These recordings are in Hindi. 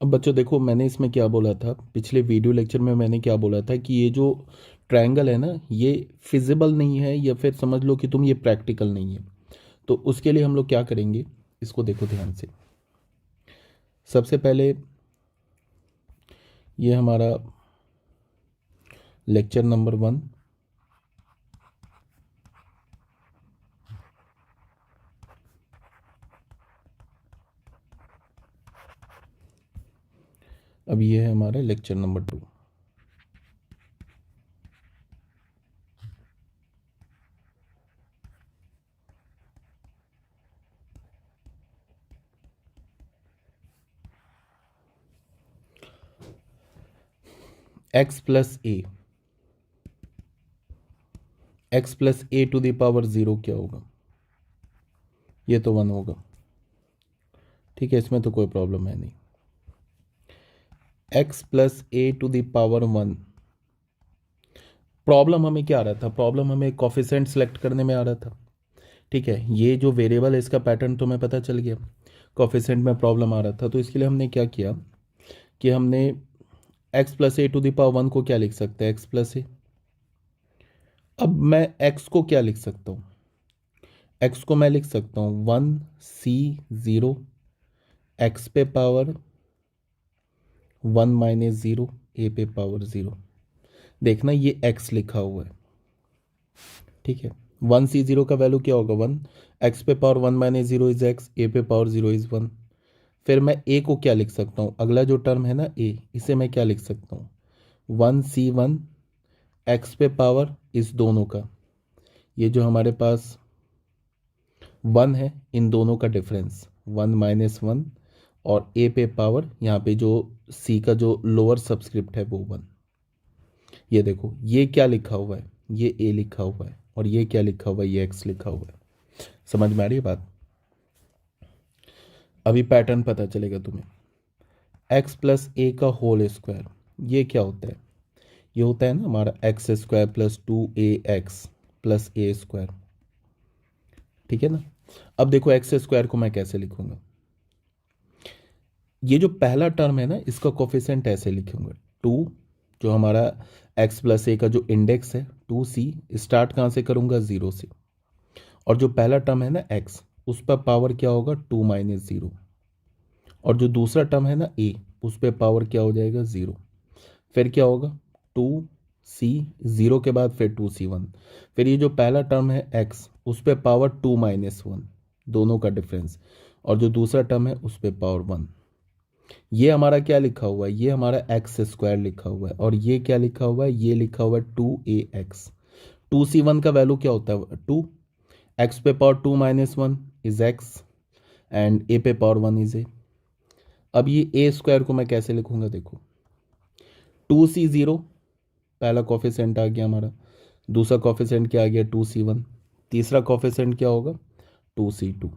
अब बच्चों देखो, मैंने इसमें क्या बोला था, पिछले वीडियो लेक्चर में मैंने क्या बोला था कि ये जो ट्रायंगल है ना, ये फिजिबल नहीं है, या फिर समझ लो कि तुम ये प्रैक्टिकल नहीं है। तो उसके लिए हम लोग क्या करेंगे, इसको देखो ध्यान से। सबसे पहले ये हमारा लेक्चर नंबर 1। अब ये है हमारा lecture number 2। X plus a to the power 0 क्या होगा? ये तो 1 होगा। ठीक है, इसमें तो कोई प्रॉब्लम है नहीं। X plus a to the power 1। Problem हमें क्या आ रहा था? प्रॉब्लम हमें कॉफिशेंट सेलेक्ट करने में आ रहा था। ठीक है, ये जो वेरिएबल है इसका पैटर्न तो हमें पता चल गया। कॉफिशेंट में प्रॉब्लम आ रहा था, तो इसके लिए हमने क्या किया कि हमने x plus a to the power 1 को क्या लिख सकते हैं? X plus a. अब मैं एक्स को क्या लिख सकता हूँ? एक्स को मैं लिख सकता हूँ 1c0 एक्स पे पावर 1 माइनस 0 ए पे पावर 0। देखना ये एक्स लिखा हुआ है। ठीक है, 1c0 का वैल्यू क्या होगा? 1। एक्स पे पावर 1 माइनस 0 इज एक्स, ए पे पावर 0 इज 1। फिर मैं ए को क्या लिख सकता हूँ? अगला जो टर्म है ना ए, इसे मैं क्या लिख सकता हूँ? 1c1 एक्स पे पावर इस दोनों का, ये जो हमारे पास 1 है, इन दोनों का डिफरेंस 1 - 1। और ए पे पावर यहाँ पे जो सी का जो लोअर सबस्क्रिप्ट है वो 1। ये देखो ये क्या लिखा हुआ है? ये ए लिखा हुआ है। और ये क्या लिखा हुआ है? ये एक्स लिखा हुआ है। समझ में आ रही है बात? अभी पैटर्न पता चलेगा तुम्हें। एक्स प्लस ए का होल स्क्वायर, ये क्या होता है? ये होता है ना हमारा x square plus 2ax plus a square. ठीक है ना? अब देखो एक्स स्क्वायर को मैं कैसे लिखूंगा। ये जो पहला टर्म है ना, इसका कोफिशिएंट ऐसे लिखूंगा 2। जो हमारा एक्स प्लस ए का जो इंडेक्स है 2c, स्टार्ट कहाँ से करूंगा? 0 से। और जो पहला टर्म है ना एक्स, उस पर पावर क्या होगा? 2 - 0। और जो दूसरा टर्म है ना ए, उस पर पावर क्या हो जाएगा? 0। फिर क्या होगा? 2c, 0 के बाद फिर 2c1। फिर ये जो पहला टर्म है एक्स, उस पर पावर 2 - 1, दोनों का डिफरेंस। और जो दूसरा टर्म है उस पर पावर 1। ये हमारा क्या लिखा हुआ है? ये हमारा एक्स स्क्वायर लिखा हुआ है। और ये क्या लिखा हुआ है? ये लिखा हुआ है 2ax। 2c1 का वैल्यू क्या होता है? 2। एक्स पे पावर 2 - 1 इज एक्स, एंड ए पे पावर 1 इज ए। अब ये ए स्क्वायर को मैं कैसे लिखूंगा? देखो 2c0 पहला कॉफिशेंट आ गया हमारा, दूसरा कॉफिशेंट क्या आ गया? 2c1। तीसरा कॉफिशेंट क्या होगा? 2c2।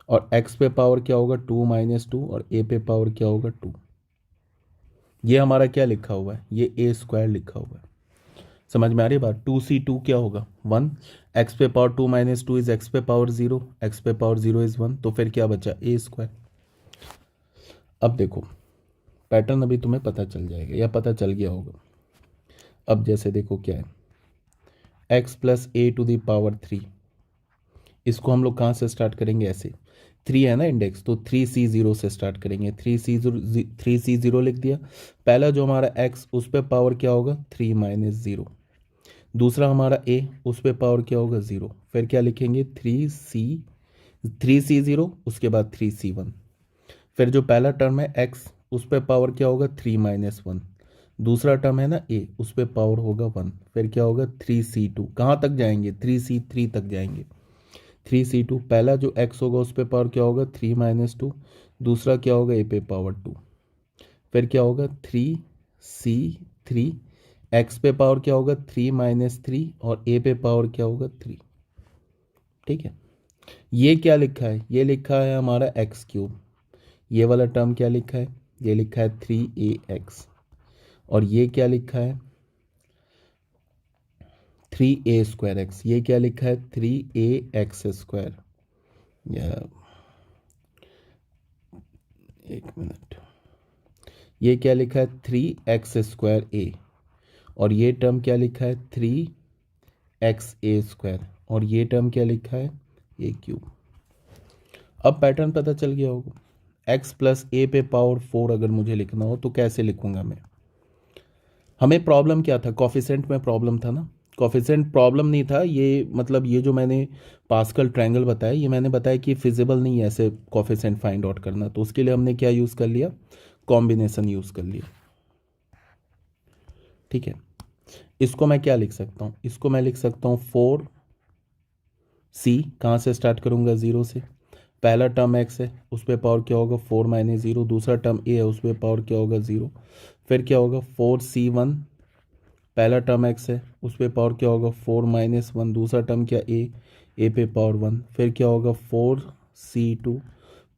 और एक्स पे पावर क्या होगा? 2 - 2। और ए पे पावर क्या होगा? 2। ये हमारा क्या लिखा हुआ है? ये ए स्क्वायर लिखा हुआ है। समझ में आ रही है बात? 2c2 क्या होगा? 1। एक्स पे पावर 2 - 2 इज एक्स पे पावर 0, एक्स पे पावर 0 इज 1, तो फिर क्या बचा? ए स्क्वायर। अब देखो पैटर्न अभी तुम्हें पता चल जाएगा या पता चल गया होगा। अब जैसे देखो क्या है, x plus a to the power 3। इसको हम लोग कहाँ से स्टार्ट करेंगे? ऐसे 3 है ना इंडेक्स, तो 3c0 से स्टार्ट करेंगे। 3c0 लिख दिया। पहला जो हमारा x, उस पर पावर क्या होगा? 3 - 0। दूसरा हमारा a, उस पर पावर क्या होगा? 0। फिर क्या लिखेंगे? 3c0, उसके बाद 3c1। फिर जो पहला टर्म है x, उस पर पावर क्या होगा? 3 - 1। दूसरा टर्म है ना a, उस पर पावर होगा 1। फिर क्या होगा? 3c2। कहाँ तक जाएंगे? 3c3 तक जाएंगे। 3c2, पहला जो x होगा उस पे पावर क्या होगा? 3 - 2। दूसरा क्या होगा? ए पे पावर 2। फिर क्या होगा? 3c3। x पे पावर क्या होगा? 3 - 3। और ए पे पावर क्या होगा? 3। ठीक है, ये क्या लिखा है? ये लिखा है हमारा x3। ये वाला टर्म क्या लिखा है? ये लिखा है 3ax। और ये क्या लिखा है? 3a²x। ये क्या लिखा है? 3ax²। या एक मिनट, ये क्या लिखा है 3x² और ये टर्म क्या लिखा है 3xa², और ये टर्म क्या लिखा है a³। अब पैटर्न पता चल गया होगा। x प्लस ए पे पावर 4 अगर मुझे लिखना हो तो कैसे लिखूंगा मैं। हमें प्रॉब्लम क्या था, कॉफिशेंट में प्रॉब्लम था ना। कॉफिशेंट प्रॉब्लम नहीं था ये, मतलब ये जो मैंने पास्कल ट्रायंगल बताया, ये मैंने बताया कि फिजिबल नहीं है ऐसे कॉफिशेंट फाइंड आउट करना, तो उसके लिए हमने क्या यूज़ कर लिया, कॉम्बिनेशन यूज़ कर लिया। ठीक है, इसको मैं क्या लिख सकता हूँ, इसको मैं लिख सकता हूँ 4c, कहाँ से स्टार्ट करूँगा 0 से। पहला टर्म x है, उस पर पावर क्या होगा 4 - 0। दूसरा टर्म a है, उस पर पावर क्या होगा 0। फिर क्या होगा 4c1, पहला टर्म x है, उस पर पावर क्या होगा 4 - 1। दूसरा टर्म क्या a पे पावर 1। फिर क्या होगा 4c2,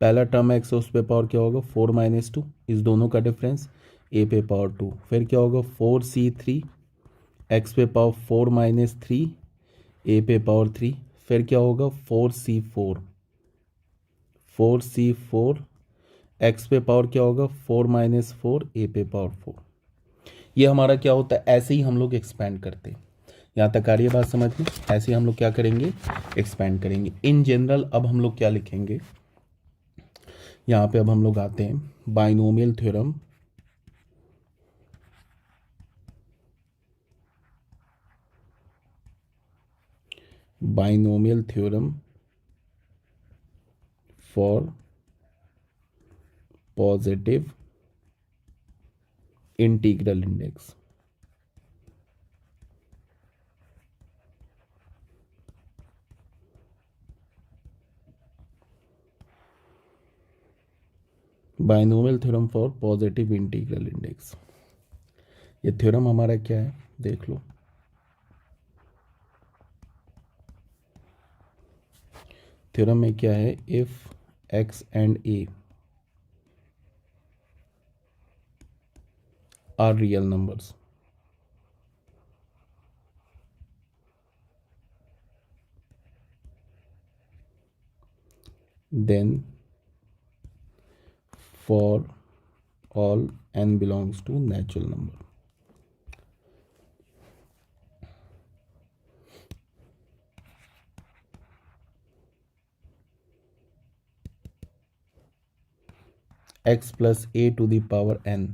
पहला टर्म x है, उस पर पावर क्या होगा 4 - 2, इस दोनों का डिफरेंस a पे पावर 2। फिर क्या होगा 4c3, x पे पावर 4 - 3, a पे पावर 3। फिर क्या होगा 4c4, x पे पावर क्या होगा 4 - 4, a पे पावर 4। ये हमारा क्या होता है, ऐसे ही हम लोग एक्सपैंड करते हैं। यहाँ तक आ रही है बात समझ में। ऐसे ही हम लोग क्या करेंगे, एक्सपैंड करेंगे इन जनरल। अब हम लोग क्या लिखेंगे, यहाँ पे अब हम लोग आते हैं binomial theorem for positive integral index. Binomial theorem for positive integral index. ये थ्योरम हमारा क्या है देख लो। थ्योरम में क्या है, if x and a are real numbers, then for all n belongs to natural number। x plus a to the power n,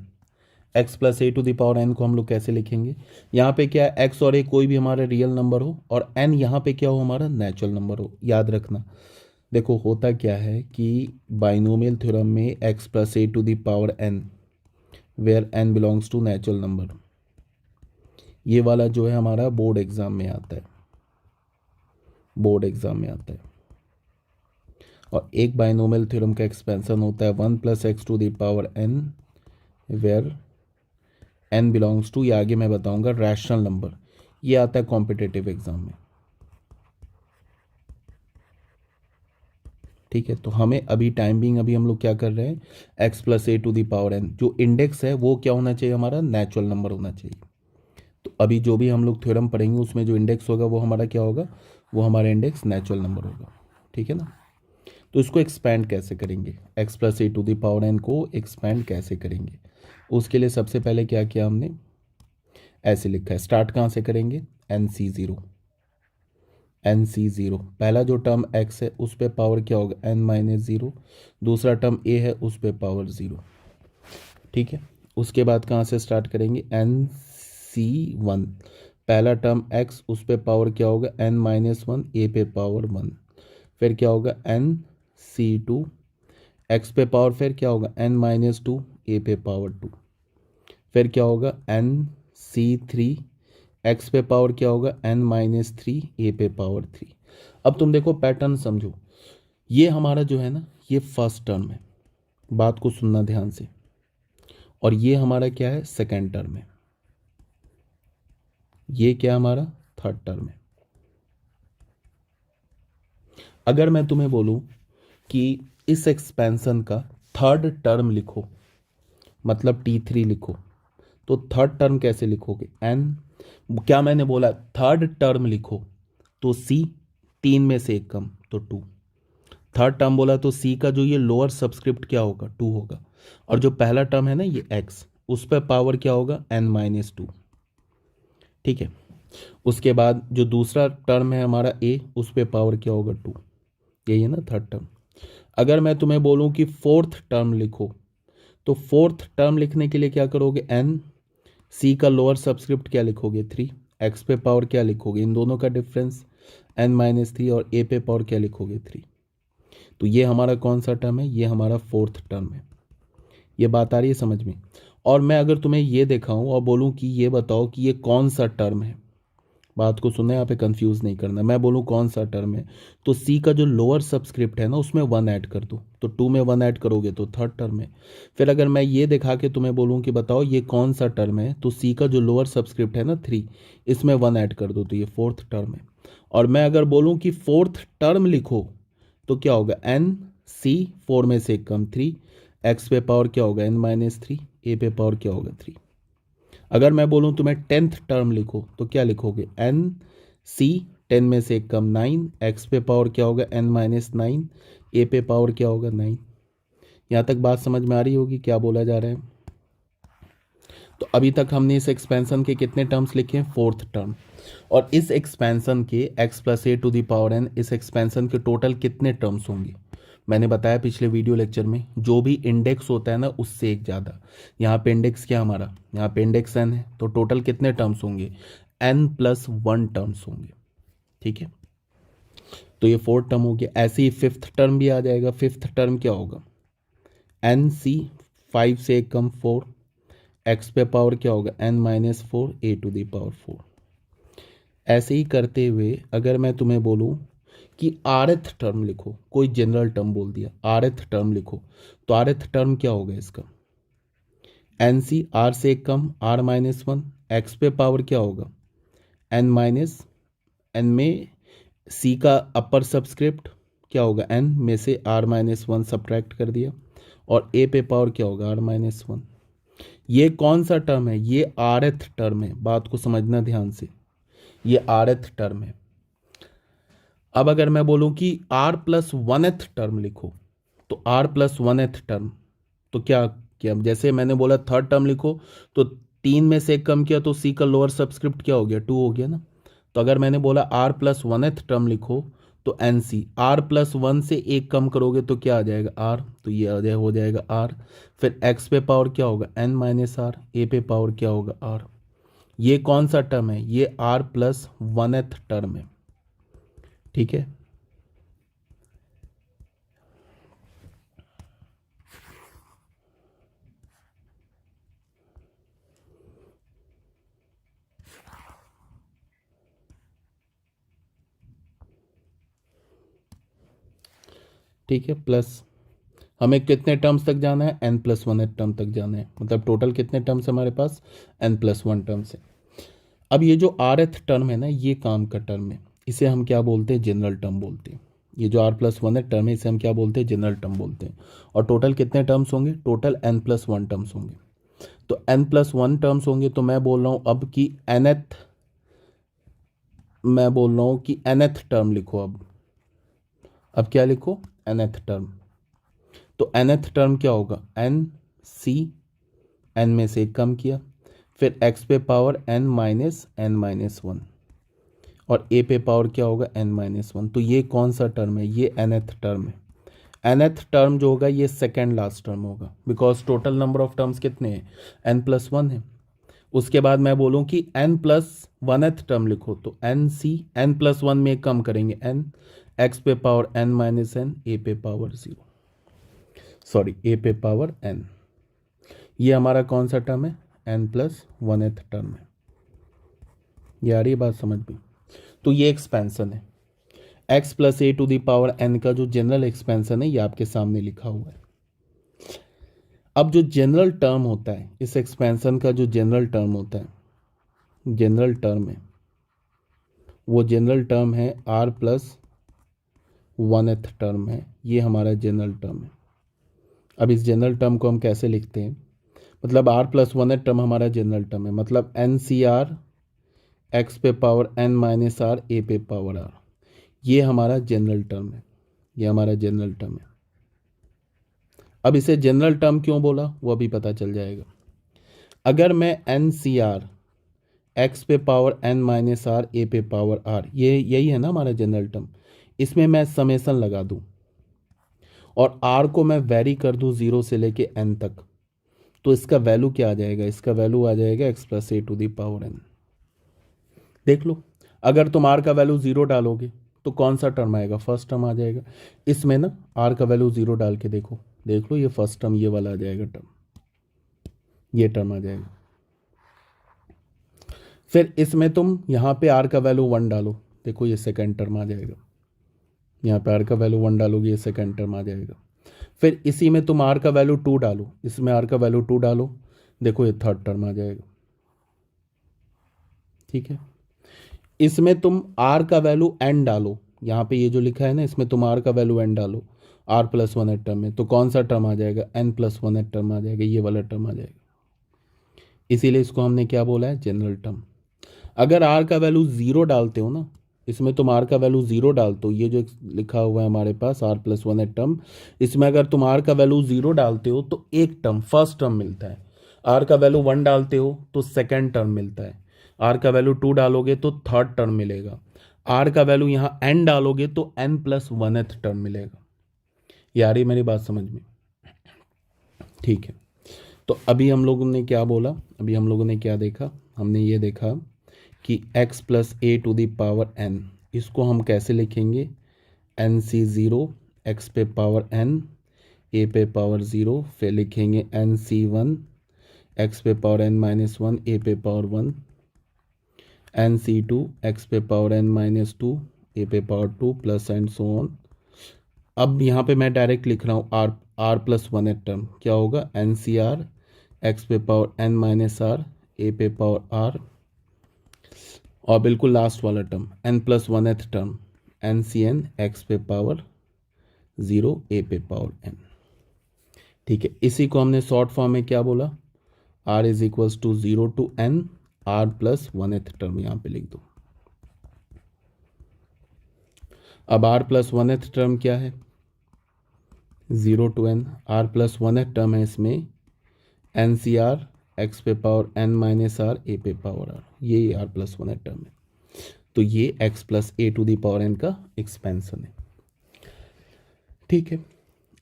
x plus a to the power n को हम लोग कैसे लिखेंगे, यहाँ पे क्या है x और a कोई भी हमारा रियल नंबर हो और n यहाँ पे क्या हो हमारा नेचुरल नंबर हो। याद रखना, देखो होता क्या है कि बाइनोमियल थ्योरम में x plus a to the power n where n belongs to natural number, ये वाला जो है हमारा बोर्ड एग्जाम में आता है, बोर्ड एग्जाम में आता है। और एक बाइनोमियल थ्योरम का एक्सपेंशन होता है 1 + x to the power n where n belongs to, ये आगे मैं बताऊंगा, रैशनल नंबर। ये आता है कॉम्पिटिटिव एग्जाम में। ठीक है, तो हमें अभी टाइम बिंग अभी हम लोग क्या कर रहे हैं, x plus a to the power n जो इंडेक्स है वो क्या होना चाहिए हमारा, नेचुरल नंबर होना चाहिए। तो अभी जो भी हम लोग थ्योरम पढ़ेंगे उसमें जो इंडेक्स होगा वो हमारा क्या होगा, वो हमारा इंडेक्स नेचुरल नंबर होगा। ठीक है ना। तो इसको एक्सपैंड कैसे करेंगे, x plus a to the power n को एक्सपैंड कैसे करेंगे, उसके लिए सबसे पहले क्या किया हमने, ऐसे लिखा है, स्टार्ट कहाँ से करेंगे nc0, पहला जो टर्म x है उस पे पावर क्या होगा n-0, दूसरा टर्म a है उस पे पावर 0। ठीक है, उसके बाद कहाँ से स्टार्ट करेंगे nc1, पहला टर्म x उस पे पावर क्या होगा n-1, a पे पावर 1। फिर क्या होगा nc2, x पे पावर फिर क्या होगा n-2, a पे पावर 2। फिर क्या होगा nc3, x पे पावर क्या होगा n-3, a पे पावर 3। अब तुम देखो पैटर्न समझो, ये हमारा जो है ना ये फर्स्ट टर्म है, बात को सुनना ध्यान से, और ये हमारा क्या है सेकेंड टर्म है, ये क्या हमारा थर्ड टर्म है। अगर मैं तुम्हें बोलूं कि इस एक्सपेंशन का थर्ड टर्म लिखो, मतलब t3 लिखो, तो थर्ड टर्म कैसे लिखोगे n, क्या मैंने बोला थर्ड टर्म लिखो तो c, तीन में से एक कम तो 2, थर्ड टर्म बोला तो सी का जो ये लोअर सबस्क्रिप्ट क्या होगा, 2 होगा, और जो पहला टर्म है ना ये एक्स, उस पर पावर क्या होगा, n-2। ठीक है, उसके बाद जो दूसरा टर्म है हमारा ए, उस पर पावर क्या होगा, 2। यही है ना थर्ड टर्म। अगर मैं तुम्हें बोलूं कि फोर्थ टर्म लिखो, तो फोर्थ टर्म लिखने के लिए क्या करोगे, एन, सी का लोअर सबस्क्रिप्ट क्या लिखोगे, 3, एक्स पे पावर क्या लिखोगे, इन दोनों का डिफरेंस n-3, और ए पे पावर क्या लिखोगे, 3। तो ये हमारा कौन सा टर्म है, ये हमारा फोर्थ टर्म है। ये बात आ रही है समझ में। और मैं अगर तुम्हें ये दिखाऊं और बोलूं कि ये बताओ कि ये कौन सा टर्म है, बात को सुनना, यहाँ पे कंफ्यूज नहीं करना। मैं बोलूँ कौन सा टर्म है, तो सी का जो लोअर सबस्क्रिप्ट है ना उसमें 1 ऐड कर दो, तो 2 में 1 ऐड करोगे तो थर्ड टर्म है। फिर अगर मैं ये दिखा के तुम्हें बोलूँ कि बताओ ये कौन सा टर्म है, तो सी का जो लोअर सबस्क्रिप्ट है ना 3, इसमें 1 ऐड कर दो, तो ये फोर्थ टर्म है। और मैं अगर बोलूँ कि फोर्थ टर्म लिखो, तो क्या होगा, एन सी, 4 में से एक कम 3, एक्स पे पावर क्या होगा, n-3, ए पे पावर क्या होगा, 3। अगर मैं बोलूं तुम्हें टेंथ टर्म लिखो, तो क्या लिखोगे, एन सी, 10 में से एक कम 9, एक्स पे पावर क्या होगा, n-9, ए पे पावर क्या होगा, 9। यहाँ तक बात समझ में आ रही होगी क्या बोला जा रहा है। तो अभी तक हमने इस एक्सपेंशन के कितने टर्म्स लिखे हैं, फोर्थ टर्म। और इस एक्सपेंशन के x+a⁴n, इस एक्सपेंशन के टोटल कितने टर्म्स होंगे, मैंने बताया पिछले वीडियो लेक्चर में, जो भी इंडेक्स होता है ना उससे एक ज़्यादा। यहाँ पे इंडेक्स क्या हमारा, यहाँ पे इंडेक्स n है, तो टोटल कितने टर्म्स होंगे, n+1 टर्म्स होंगे। ठीक है, तो ये फोर्थ टर्म हो गया। ऐसे ही फिफ्थ टर्म भी आ जाएगा। फिफ्थ टर्म क्या होगा, n-c, 5 से एक कम 4, एक्स पे पावर क्या होगा, n-4, a⁴ ऐसे ही करते हुए अगर मैं तुम्हें बोलूं कि आरथ टर्म लिखो, कोई जनरल टर्म बोल दिया, आरथ टर्म लिखो, तो आरथ टर्म क्या होगा इसका, एन सी, आर से एक कम r-1, एक्स पे पावर क्या होगा, n में सी का अपर सब्सक्रिप्ट क्या होगा, n में से r-1 सब्ट्रैक्ट कर दिया, और ए पे पावर क्या होगा, r-1। ये कौन सा टर्म है, ये आरथ टर्म है, बात को समझना ध्यान से, ये आरथ टर्म है। अब अगर मैं बोलूं कि r+1th टर्म लिखो, तो r+1th टर्म, तो क्या क्या, जैसे मैंने बोला थर्ड टर्म लिखो, तो 3 में से एक कम किया तो सी का लोअर सब्सक्रिप्ट क्या हो गया, 2 हो गया ना। तो अगर मैंने बोला r+1th टर्म लिखो, तो एन सी, r+1 से एक कम करोगे तो क्या आ जाएगा, r, तो ये आ जाए हो जाएगा r। फिर x पे पावर क्या होगा, n-r, ए पे पावर क्या होगा, r। ये कौन सा टर्म है, ये r+1th टर्म है। ठीक है, ठीक है, प्लस हमें कितने टर्म्स तक जाना है, n+1 टर्म तक जाना है, मतलब टोटल कितने टर्म्स हमारे पास, n+1 टर्म्स है। अब ये जो rth टर्म है ना, ये काम का टर्म है, इसे हम क्या बोलते हैं, जनरल टर्म बोलते हैं। ये जो r+1 टर्म है इसे हम क्या बोलते हैं, जनरल टर्म बोलते हैं। और टोटल कितने टर्म्स होंगे, टोटल n+1 टर्म्स होंगे। तो n+1 टर्म्स होंगे, तो मैं बोल रहा हूँ अब कि nth, मैं बोल रहा हूँ कि nth टर्म लिखो। अब क्या लिखो, nth टर्म। तो nth टर्म क्या होगा, एन सी, एन में से एक कम किया, फिर x पे पावर n-1, और a पे पावर क्या होगा, n-1। तो ये कौन सा टर्म है, ये nth टर्म है। nth टर्म जो होगा ये सेकेंड लास्ट टर्म होगा, because total number of terms कितने हैं, n+1 है। उसके बाद मैं बोलूँ कि n+1th टर्म लिखो, तो एन सी, n+1 में कम करेंगे n, x पे पावर n-n, a पे पावर 0, सॉरी a पे पावर n। ये हमारा कौन सा टर्म है, n+1th टर्म है। ये आ रही है बात समझ में। तो ये एक्सपेंशन है, x+a⁴n का जो जनरल एक्सपेंशन है ये आपके सामने लिखा हुआ है। अब जो जनरल टर्म होता है, इस एक्सपेंशन का जो जनरल टर्म होता है, जनरल टर्म है, वो जनरल टर्म है r+1th टर्म है, ये हमारा जनरल टर्म है। अब इस जनरल टर्म को हम कैसे लिखते हैं, मतलब r+1th टर्म हमारा जनरल टर्म है, मतलब NCR, x पे पावर n-r, a पे पावर r, ये हमारा जनरल टर्म है। ये हमारा जनरल टर्म है। अब इसे जनरल टर्म क्यों बोला वो अभी पता चल जाएगा। अगर मैं एन सी आर एक्स पे power n minus r a पे पावर आर, ये यही है ना हमारा जनरल टर्म, इसमें मैं समेसन लगा दूं और आर को मैं वेरी कर दूं 0 से लेके एन तक, तो इसका वैल्यू क्या आ जाएगा, इसका वैल्यू आ जाएगा x plus a to the power n. देख लो, अगर तुम आर का वैल्यू 0 डालोगे तो कौन सा टर्म आएगा, फर्स्ट टर्म आ जाएगा। इसमें ना आर का वैल्यू 0 डाल के देखो, देख लो ये फर्स्ट टर्म ये वाला आ जाएगा टर्म, ये टर्म आ जाएगा। फिर इसमें तुम यहाँ पे आर का वैल्यू 1 डालो, देखो ये सेकंड टर्म आ जाएगा। यहाँ पे आर का वैल्यू 1 डालोगे ये सेकंड टर्म आ जाएगा। फिर इसी में तुम आर का वैल्यू 2 डालो, इसमें आर का वैल्यू 2 डालो, देखो ये थर्ड टर्म आ जाएगा। ठीक है, इसमें तुम आर का वैल्यू एन डालो, यहाँ पे ये जो लिखा है ना इसमें तुम आर का वैल्यू एन डालो आर प्लस 1 टर्म में, तो कौन सा टर्म आ जाएगा, एन प्लस 1 टर्म आ जाएगा, ये वाला टर्म आ जाएगा। इसीलिए इसको हमने क्या बोला है, जनरल टर्म। अगर आर का वैल्यू 0 डालते हो ना, इसमें तुम आर का वैल्यू 0 डालते हो, ये जो लिखा हुआ है हमारे पास आर प्लस 1 टर्म, इसमें अगर तुम आर का वैल्यू 0 डालते हो तो एक टर्म फर्स्ट टर्म मिलता है, आर का वैल्यू 1 डालते हो तो सेकेंड टर्म मिलता है, आर का वैल्यू 2 डालोगे तो थर्ड टर्म मिलेगा, आर का वैल्यू यहाँ एन डालोगे तो एन प्लस 1 टर्म मिलेगा। ये आ रही मेरी बात समझ में? ठीक है, तो अभी हम लोगों ने क्या बोला, अभी हम लोगों ने क्या देखा, हमने ये देखा कि x plus a to the power n, इसको हम कैसे लिखेंगे, एन सी 0 एक्स पे पावर n ए पे पावर 0, फिर लिखेंगे एन सी 1 एक्स पे पावर n माइनस 1 ए पे पावर 1, एन सी 2 एक्स पे पावर n माइनस 2 ए पे power 2 plus and so on. अब यहाँ पे मैं डायरेक्ट लिख रहा हूँ आर प्लस 1 टर्म क्या होगा, एन सी आर एक्स पे power n minus r a पे पावर आर, और बिल्कुल लास्ट वाला term n plus 1 term n C n x पे पावर 0 ए पे पावर n। ठीक है, इसी को हमने शॉर्ट फॉर्म में क्या बोला, r is equals to 0 to n r plus 1 term यहाँ पे लिख दो। अब r प्लस 1 टर्म क्या है, 0 to n, r plus 1 term है इसमें एन सी आर एक्स पे power n minus r a पे पावर r, ये r प्लस 1 टर्म है, तो ये x plus a to the power n का एक्सपेंशन है। ठीक है,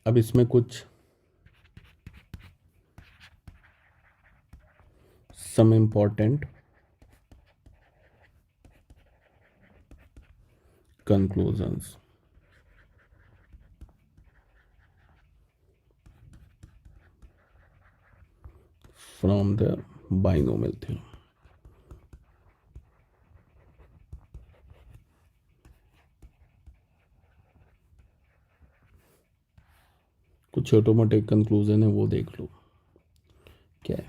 अब इसमें कुछ some important conclusions. From the binomial theorem. कुछ छोटे मोटे कंक्लूजन है वो देख लो क्या है।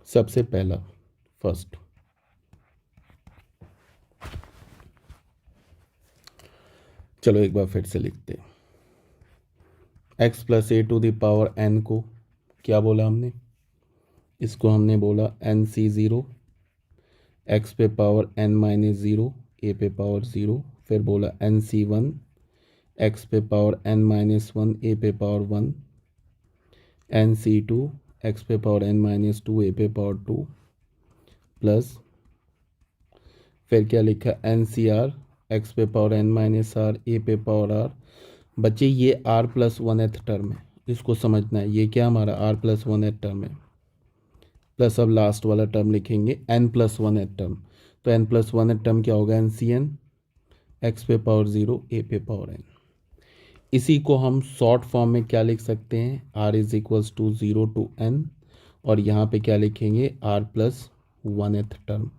सबसे पहला फर्स्ट, चलो एक बार फिर से लिखते हैं, x plus a to the power n को क्या बोला हमने, इसको हमने बोला एन सी 0 एक्स पे पावर एन माइनस 0 ए पे पावर 0, फिर बोला एन सी 1 एक्स पे पावर एन माइनस 1 ए पे पावर 1, एन सी 2 एक्स पे पावर एन माइनस 2 ए पे पावर 2, प्लस फिर क्या लिखा एन सी आर एक्स पे power n minus r a पे पावर आर। बच्चे ये आर प्लस 1 टर्म है, इसको समझना है, ये क्या हमारा आर प्लस 1 टर्म है, प्लस अब लास्ट वाला टर्म लिखेंगे एन प्लस 1 टर्म, तो एन प्लस 1 टर्म क्या होगा, एन सी एन एक्स पे पावर 0 ए पे पावर एन। इसी को हम शॉर्ट फॉर्म में क्या लिख सकते हैं, r is equals to 0 to n, और यहाँ पे क्या लिखेंगे आर प्लस 1 टर्म,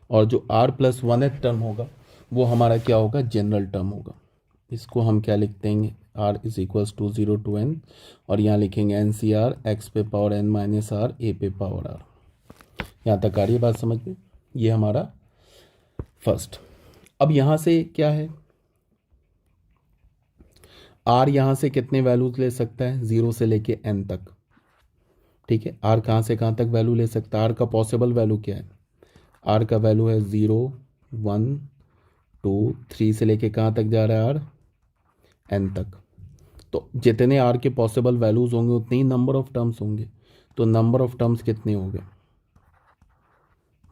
और जो आर प्लस 1 टर्म होगा वो हमारा क्या होगा, जनरल टर्म होगा। इसको हम क्या लिख देंगे, r is equals to 0 to n, और यहाँ लिखेंगे एन सी आर एक्स पे power n minus r a पे पावर आर। यहाँ तक आ रही है बात समझ में, ये हमारा फर्स्ट। अब यहाँ से क्या है, आर यहाँ से कितने वैल्यूज ले सकता है, 0 से लेके एन तक। ठीक है, आर कहाँ से कहाँ तक वैल्यू ले सकता है, आर का पॉसिबल वैल्यू क्या है, आर का वैल्यू है 0 1 2 3 से लेके कहाँ तक जा रहा है आर, एन तक। तो जितने आर के पॉसिबल वैल्यूज होंगे उतने ही नंबर ऑफ टर्म्स होंगे। तो नंबर ऑफ टर्म्स कितने हो गए,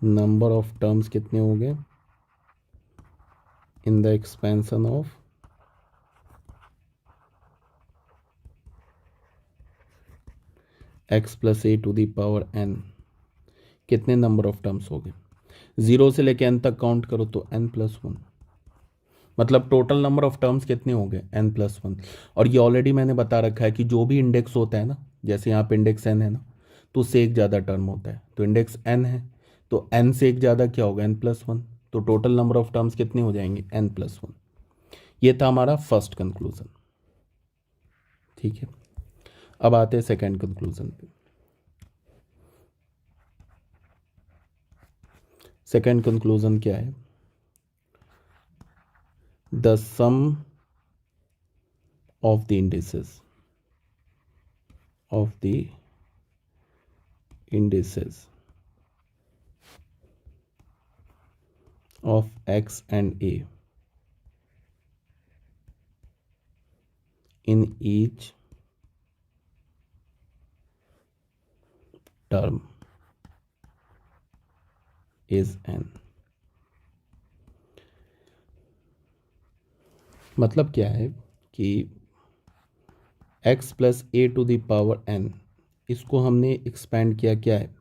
नंबर ऑफ टर्म्स कितने हो गए in the expansion of x plus a to the power n, कितने नंबर ऑफ टर्म्स हो गए, 0 से लेके n तक काउंट करो तो n प्लस 1, मतलब टोटल नंबर ऑफ टर्म्स कितने हो गए n प्लस 1। और ये ऑलरेडी मैंने बता रखा है कि जो भी इंडेक्स होता है ना, जैसे यहाँ पे इंडेक्स n है ना, तो उससे एक ज़्यादा टर्म होता है। तो इंडेक्स n है तो n से एक ज़्यादा क्या होगा n प्लस 1, तो टोटल नंबर ऑफ टर्म्स कितने हो जाएंगे n प्लस 1। ये था हमारा फर्स्ट कंक्लूजन। ठीक है, अब आते हैं सेकेंड कंक्लूजन पे। सेकेंड कंक्लूजन क्या है, the sum of the indices of x and a in each term is n। मतलब क्या है कि x plus a to the power n, इसको हमने एक्सपेंड किया, क्या है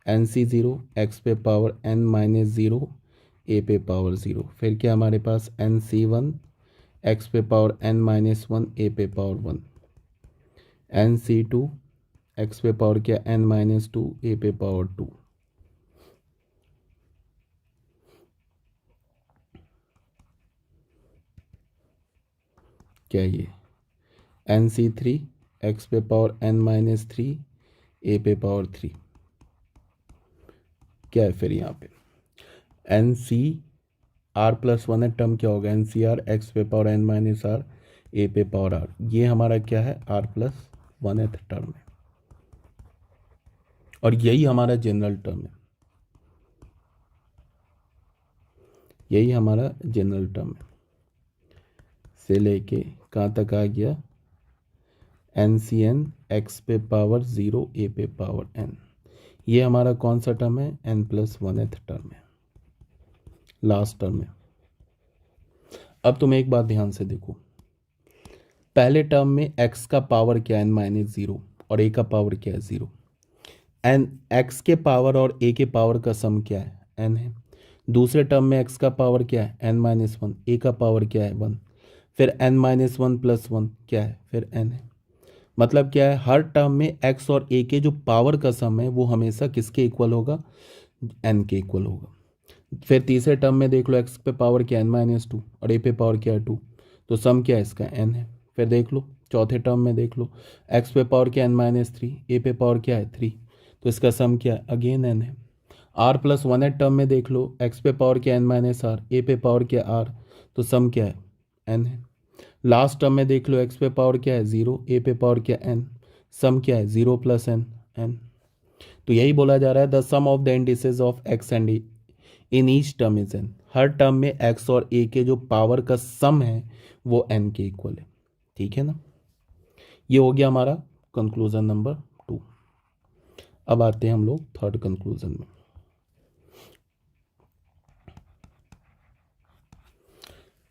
एन सी ज़ीरो, एक्स पे power n minus zero, a पे पावर ज़ीरो, फिर क्या हमारे पास एन सी वन, एक्स पे power n minus one, a पे power one, n C two, x पे पावर क्या n माइनस टू, ए पे पावर टू, क्या ये एन सी थ्री, एक्स पे power n minus three, a पे पावर थ्री, क्या है फिर यहाँ पे n C r plus one है टर्म, क्या होगा एन सी आर, एक्स पे power n minus r, a पे पावर आर, ये हमारा क्या है आर प्लस वन है टर्म है, और यही हमारा जनरल टर्म है, यही हमारा जनरल टर्म है, से लेके कहाँ तक आ गया एन सी एन, एक्स पे पावर ज़ीरो, ए पे पावर n, ये हमारा कौन सा टर्म है n प्लस वन टर्म है, लास्ट टर्म है। अब तुम एक बात ध्यान से देखो, पहले टर्म में x का पावर क्या है n माइनस ज़ीरो, और a का पावर क्या है ज़ीरो, n x के पावर और a के पावर का सम क्या है n है। दूसरे टर्म में x का पावर क्या है n माइनस वन, a का पावर क्या है वन, फिर n minus one plus one क्या है फिर n है। मतलब क्या है, हर टर्म में x और a के जो पावर का सम है वो हमेशा किसके इक्वल होगा, n के इक्वल होगा। फिर तीसरे टर्म में देख लो, x पे पावर क्या है n माइनस टू, और a पे पावर क्या है टू, तो सम क्या है इसका n है। फिर देख लो चौथे टर्म में देख लो, x पे पावर क्या है n माइनस थ्री, ए पे पावर क्या है थ्री, तो इसका सम क्या है अगेन n है। r प्लस वन टर्म में देख लो, x पे पावर क्या है n माइनस आर, ए पे पावर क्या है r, तो सम क्या है n है। लास्ट टर्म में देख लो, x पे पावर क्या है ज़ीरो, ए पे पावर क्या है n, सम क्या है ज़ीरो प्लस n, n। तो यही बोला जा रहा है the sum of the indices of x and a in each term is n, हर टर्म में x और a के जो पावर का सम है वो n के इक्वल है। ठीक है ना, ये हो गया हमारा कंक्लूजन नंबर 2। अब आते हैं हम लोग थर्ड कंक्लूजन में।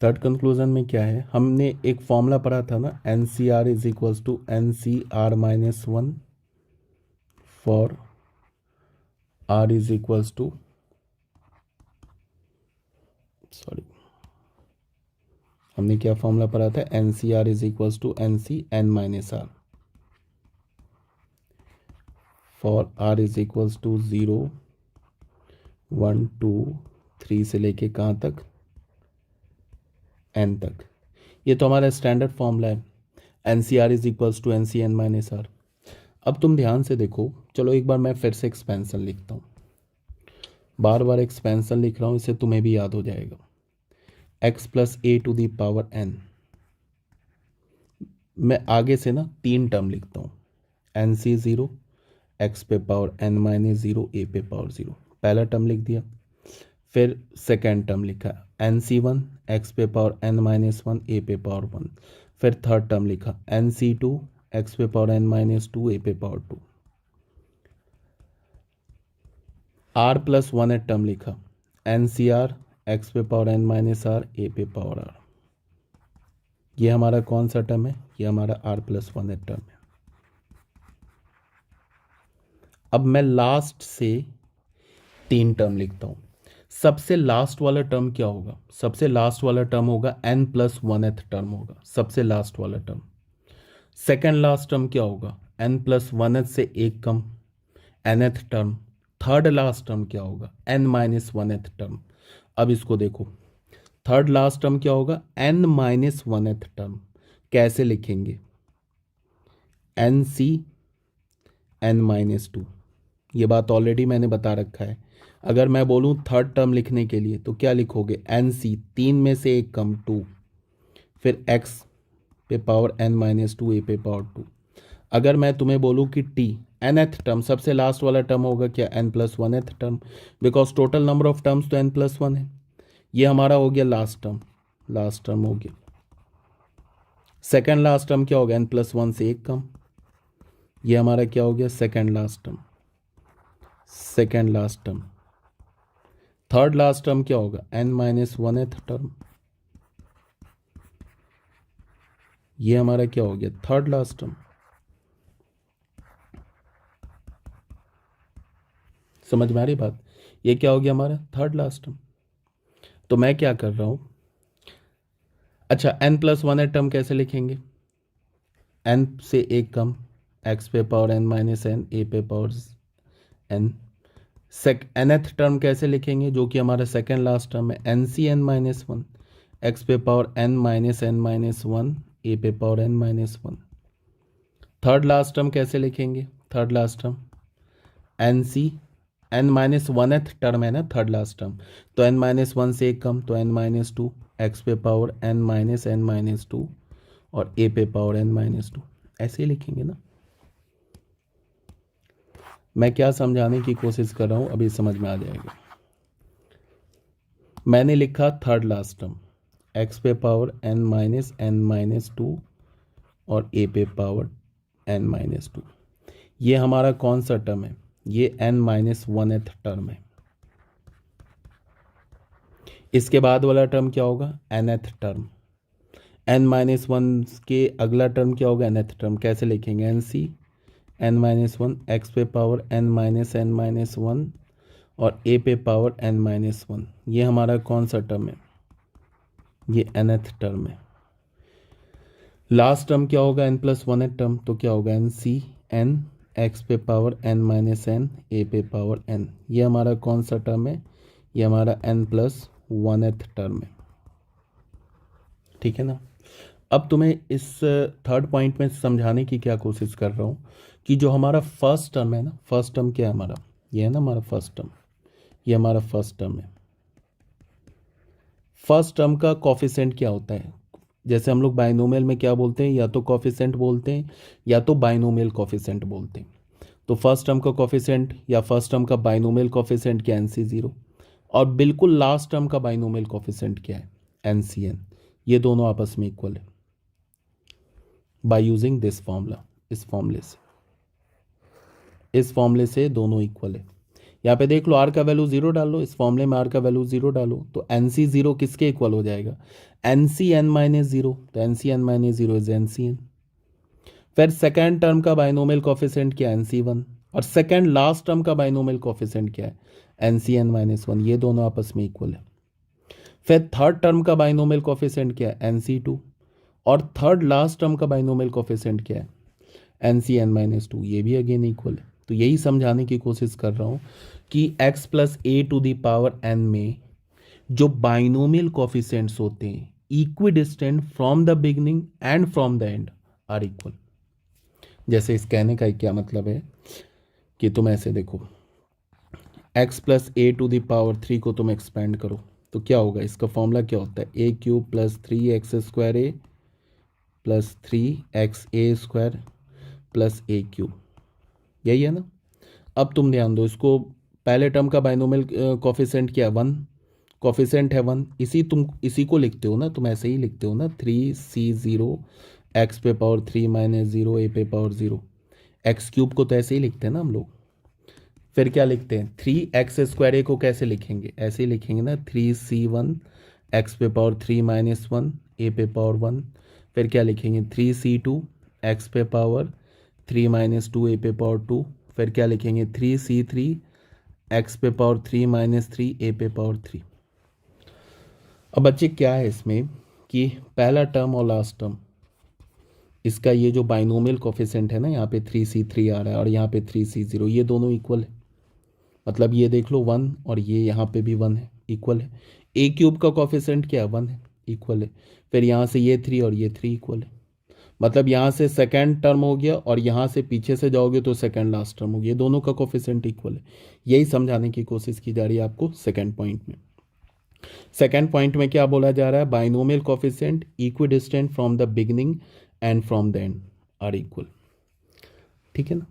थर्ड कंक्लूजन में क्या है, हमने एक फॉर्मूला पढ़ा था ना, n C r is equals to n C r minus one for r is equals to, sorry हमने क्या फॉर्मूला पढ़ा था, n C r is equals to n C n minus r for r is equals to zero one two three से लेके कहाँ तक एन तक। ये तो हमारा स्टैंडर्ड फॉर्मूला है, n C r is equals to n C n minus r. अब तुम ध्यान से देखो, चलो एक बार मैं फिर से एक्सपेंशन लिखता हूँ, बार बार एक्सपेंशन लिख रहा हूँ, इससे तुम्हें भी याद हो जाएगा। x plus a to the power n, मैं आगे से ना तीन टर्म लिखता हूँ, एन सी ज़ीरो, एक्स पे power n minus zero, a पे पावर ज़ीरो, पहला टर्म लिख दिया। फिर सेकेंड टर्म लिखा एन सी वन, एक्स पे power n minus one, a पे पावर वन। फिर थर्ड टर्म लिखा NC2 x पे पावर n माइनस 2 a पे पावर 2, r प्लस 1 टर्म लिखा NCR x पे power n minus r a पे पावर r। ये हमारा कौन सा टर्म है? ये हमारा r प्लस 1 टर्म है। अब मैं लास्ट से 3 टर्म लिखता हूँ। सबसे लास्ट वाला टर्म क्या होगा? सबसे लास्ट वाला टर्म होगा n प्लस 1th टर्म होगा, सबसे लास्ट वाला टर्म। सेकेंड लास्ट टर्म क्या होगा? n प्लस 1th से एक कम nth term. Third last term क्या होगा? n minus 1th term. अब इसको देखो, थर्ड लास्ट टर्म क्या होगा? n minus 1th term. कैसे लिखेंगे? NC n minus 2। ये बात ऑलरेडी मैंने बता रखा है। अगर मैं बोलूँ थर्ड टर्म लिखने के लिए तो क्या लिखोगे? NC 3 में से एक कम 2, फिर x पे पावर n माइनस 2 a पे पावर 2। अगर मैं तुम्हें बोलूँ कि t nth टर्म, सबसे लास्ट वाला टर्म होगा क्या? n plus 1th term, because total number of terms तो n प्लस 1 है। ये हमारा हो गया लास्ट टर्म, लास्ट टर्म हो गया। सेकेंड लास्ट टर्म क्या होगा? n प्लस 1 से एक कम। ये हमारा क्या हो गया? Second last term, second last term. Third last term क्या होगा? n minus 1th term. ये हमारा क्या हो गया? Third last term. समझ में आ रही बात? ये क्या हो गया हमारा? Third last term. तो मैं क्या कर रहा हूं? अच्छा, n प्लस 1th टर्म कैसे लिखेंगे? n से एक कम x पे power n minus n a पे पावर n। nth टर्म कैसे लिखेंगे? जो कि हमारा सेकेंड लास्ट टर्म है, NC n माइनस 1 x पे power n minus n minus 1 a पे power n minus 1। Third last term कैसे लिखेंगे? Third last term NC n minus 1th term है ना थर्ड लास्ट टर्म, तो n माइनस 1 से एक कम, तो n माइनस 2 x पे पावर n माइनस 2 और a पे पावर n माइनस 2। ऐसे ही लिखेंगे ना। मैं क्या समझाने की कोशिश कर रहा हूं अभी समझ में आ जाएगा। मैंने लिखा थर्ड लास्ट टर्म x पे पावर n माइनस 2 और a पे पावर n माइनस 2। ये हमारा कौन सा टर्म है? ये n माइनस 1th टर्म है। इसके बाद वाला टर्म क्या होगा? nth term. n माइनस 1 के अगला टर्म क्या होगा? nth term. कैसे लिखेंगे? NC n माइनस 1 x पे पावर n माइनस 1 और a पे पावर n माइनस 1। ये हमारा कौन सा टर्म है? ये nth टर्म है। लास्ट टर्म क्या होगा? n प्लस 1th टर्म, तो क्या होगा? NC n x पे power n minus n a पे पावर n। ये हमारा कौन सा टर्म है? ये हमारा n प्लस 1th टर्म है। ठीक है ना। अब तुम्हें इस थर्ड पॉइंट में समझाने की क्या कोशिश कर रहा हूँ कि जो हमारा फर्स्ट टर्म है ना, फर्स्ट टर्म क्या है हमारा? ये है ना हमारा फर्स्ट टर्म, ये हमारा फर्स्ट टर्म है। फर्स्ट टर्म का कॉफिशेंट क्या होता है? जैसे हम लोग बाइनोमियल में क्या बोलते हैं? या तो कॉफिशेंट बोलते हैं या तो बाइनोमियल कॉफिशेंट बोलते हैं। तो फर्स्ट टर्म का कॉफिशेंट या फर्स्ट टर्म का बाइनोमियल कॉफिशेंट क्या? NC0। और बिल्कुल लास्ट टर्म का बाइनोमियल कॉफिशेंट क्या है? NCN। ये दोनों आपस में इक्वल है बाय यूजिंग दिस फॉर्मूला। इस फॉर्मूले से दोनों इक्वल है। यहाँ पे देख लो, r का वैल्यू 0 डाल लो, इस फॉर्मूले में r का वैल्यू 0 डालो, तो NC0 किसके इक्वल हो जाएगा? NCN minus 0। तो NCN माइनस 0 इज NCN। फिर सेकेंड टर्म का बाइनोमियल कॉफिशेंट क्या है? NC1। और सेकेंड लास्ट टर्म का बाइनोमियल कॉफिशेंट क्या है? NCN minus 1। ये दोनों आपस में इक्वल है। फिर थर्ड टर्म का बाइनोमियल कॉफिशेंट क्या है? NC2। और थर्ड लास्ट टर्म का बाइनोमियल कॉफिशेंट क्या है? NCN minus 2। ये भी अगेन इक्वल है। तो यही समझाने की कोशिश कर रहा हूँ कि x plus a to the power n में जो बाइनोमियल कॉफिशेंट्स होते हैं equidistant from the beginning and from the end are equal. जैसे इस कहने का क्या मतलब है कि तुम ऐसे देखो, x plus a to the power 3 को तुम एक्सपेंड करो तो क्या होगा? इसका फॉर्मूला क्या होता है? a cube plus 3x square a plus 3xa square plus a cube. यही है ना। अब तुम ध्यान दो, इसको पहले टर्म का बाइनोमियल कॉफिशेंट क्या है? 1, कोफिशिएंट है 1, इसी को लिखते हो ना, तुम ऐसे ही लिखते हो ना, 3c0 x पे पावर 3 माइनस 0 a पे पावर 0, एक्स क्यूब को तो ऐसे ही लिखते हैं ना हम लोग। फिर क्या लिखते हैं, 3x² को कैसे लिखेंगे, ऐसे ही लिखेंगे ना, 3c1 x पे पावर 3 माइनस 1 a पे पावर 1। फिर क्या लिखेंगे, 3c2 x पे पावर 3 माइनस 2 a पे पावर 2। फिर क्या लिखेंगे, 3c3 x पे पावर 3 माइनस 3 a पे पावर 3। अब बच्चे क्या है इसमें कि पहला टर्म और लास्ट टर्म, इसका ये जो बाइनोमियल कोफिशिएंट है ना, यहाँ पे 3c3 आ रहा है और यहाँ पे 3c0, ये दोनों इक्वल है। मतलब ये देख लो 1 और ये यहाँ पे भी 1 है, इक्वल है। ए क्यूब का कोफिशिएंट क्या है, 1 है, इक्वल है। फिर यहाँ से ये 3 और ये 3 इक्वल है। मतलब यहाँ से सेकंड टर्म हो गया और यहाँ से पीछे से जाओगे तो सेकंड लास्ट टर्म हो गया, दोनों का कोफिशिएंट इक्वल है। यही समझाने की कोशिश की जा रही है आपको सेकंड पॉइंट में। सेकंड पॉइंट में क्या बोला जा रहा है, binomial coefficient equidistant from the beginning and from the end are equal. ठीक है ना।